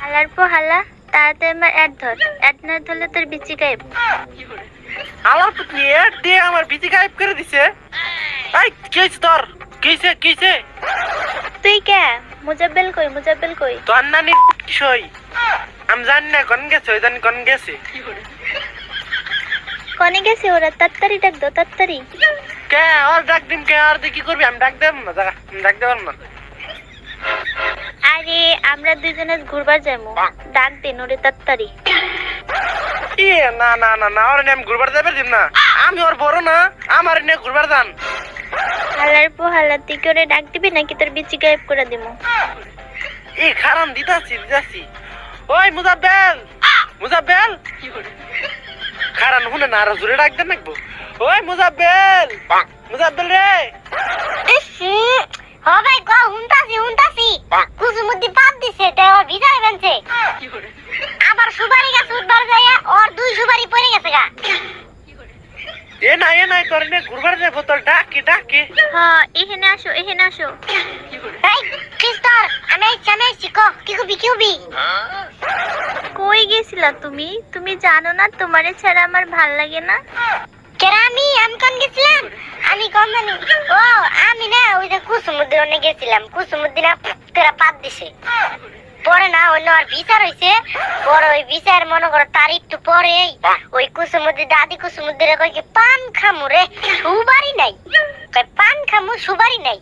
হালার পো হালা তাড়াতাড়ি আমার অ্যাড ধর, অ্যাড না ধরলে তোর বিচি গায়েব। আলার পুতনি এর দিয়ে আমার বিচি গায়েব করে দিছে। এই কি হইছে তোর? কিছে তুই কে? মুজাব্বেল কই, মুজাব্বেল কই? তোর নানি কিসই আমি জানি না কোন গেছে, ওই জানি কোন গেছে। কনে গেছে ওরা? তাড়াতাড়ি ডাক দাও, তাড়াতাড়ি। কে আর ডাক দিম কে? আর কি করবি? আমি ডাক দেব না, দাঁড়া ডাক দেব না। আরে আমরা দুইজনে ঘুরবার যাবো, ডাক দিন ওরে তাড়াতাড়ি। এ না না না না, ওর নিয়ে আমি ঘুরবার যাবে দিম না। আমি ওর বড় না, আমার নিয়ে ঘুরবার যান। হালার পো হালা তুই কি ওরে ডাক দিবি নাকি তোর বিচি গায়েব করে দিমু? এই খারান দিতাছি। ওই মুজাব্বেল খারান শুনে না, আর জোরে ডাক দেন নাকবো। ওই মুজাব্বেল রে। হ ভাই কো, হুনতাছি কুসুমুদ্দি পাপ দিছে তে ওর ভিজাই বানছে। আবার সুপারি গাছ উঠবার যায় ওর দুই সুপারি পড়ে গেছে গা। এ নাই তোর নিয়ে ঘুরবার যাবো, তোর ডাকে। হ্যাঁ এখানে আসো। এই কিস্টার আমি কো কি কবি কই গেছিলা তুমি? তুমি জানো না তোমারে ছাড়া আমার ভাল লাগে না? কেরা আমি কোন গেছিলাম? আমি কোন জানি? ও আমি না ওই যে কুসুমুদ্দির অনেক গেছিলাম। কুসুমুদ্দিনা তেরা পাত দিছে। পরে না অন্য আর বিচার হইছে। পরে ওই বিচার মনে করো তার একটু পরে ওই কুসুমুদ্দি দাদি কুসুমুদ্দিরে কই কি পান খামু রে, সুবারি নাই। কই পান খামু, সুবারি নাই।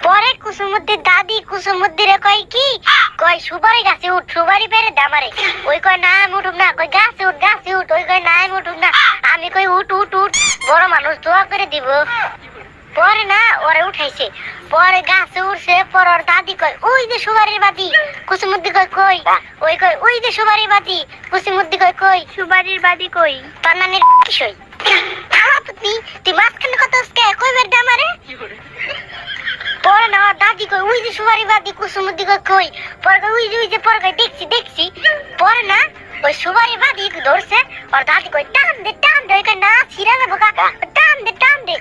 পরে কুসুমুদ্দির দাদি কুসুমুদ্দিরে কই কি, কই সুবারি গাছে উঠ, সুবারি পেরে দে আমারে। ওই কই না আমি উঠুম না। কই গাছে উঠ। ওই কই না আমি উঠুম না। আমি কই উঠ, বড় মানুষ দোয়া করে দিব। পরে না ওরে উঠাইছে। পরে গাছে উঠছে। পরে ওর দাদি কয় ওই যে সুবারির বাতি। কুসুমুদ্দি কই ওই কই ওই যে সুবারির বাতি। কুসুমুদ্দি কই সুবারির বাতি কই? তোর নানির কিসই? তুই মাঝখানে কথা কই বের দে আমারে। পরে না দাদি কই ওই যে সুবারির বাতি। কুসুমুদ্দি কই পরে ওই যে পরে কই দেখছি। পরে না ওই সুবারির বাতি ধরছে। আর দাদি কই টান দে। ওই কই না ছিড়া যাবো গা, টান দে।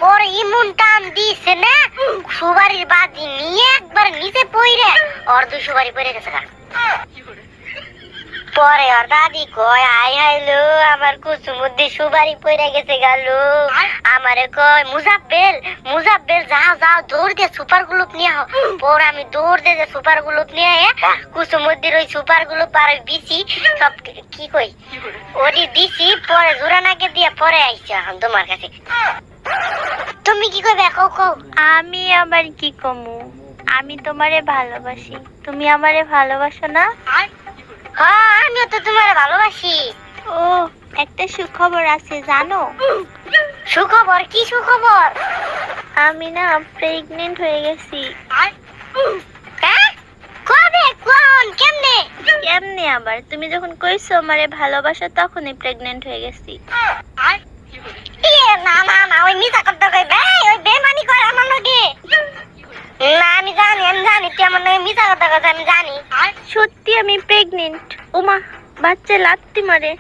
পরে ইমন টান দিছে না, সুবারির বাতি নিয়ে একবার নিচে পইরে আর দুই সুবারি পড়ে গেছে গা। পরে আর দাদি কয় হাইলো আমার কুসুমুদ্দি সুবারি পড়ে গেছে গেল। আমারে কয় মুজাব্বেল যাও দৌড় দিয়ে সুপার গ্লুপ নিয়ে আও। পরে আমি দৌড় দিয়ে সুপার গ্লুপ নিয়ে কুসুমুদ্দির ওই সুপার গ্লুপ আর ওই বিসি সব কি কই ওটি দিছি। পরে জোরানাকে দিয়ে পরে আইছে এখন তোমার কাছে। তুমি কি কইবে কও? আমি আবার কি কমু? আমি তোমারে ভালোবাসি। তুমি আমারে ভালোবাসো না? হ্যাঁ আমিও তো তোমারে ভালোবাসি। ও একটা সুখবর আছে জানো? সুখবর? কি সুখবর? আমি না প্রেগন্যান্ট হয়ে গেছি। কবে? কোন? কেমনে আবার? তুমি যখন কইছো আমারে ভালোবাসো তখনই প্রেগন্যান্ট হয়ে গেছি। না ওই মিছা কথা কইবে, ওই বেমানি করে আমার লগে। না আমি জানি তুই আমার লগে মিছা কথা কইছ, আমি জানি। সত্যি আমি প্রেগন্যান্ট। ওমা বাচ্চা লাত্তি মারে।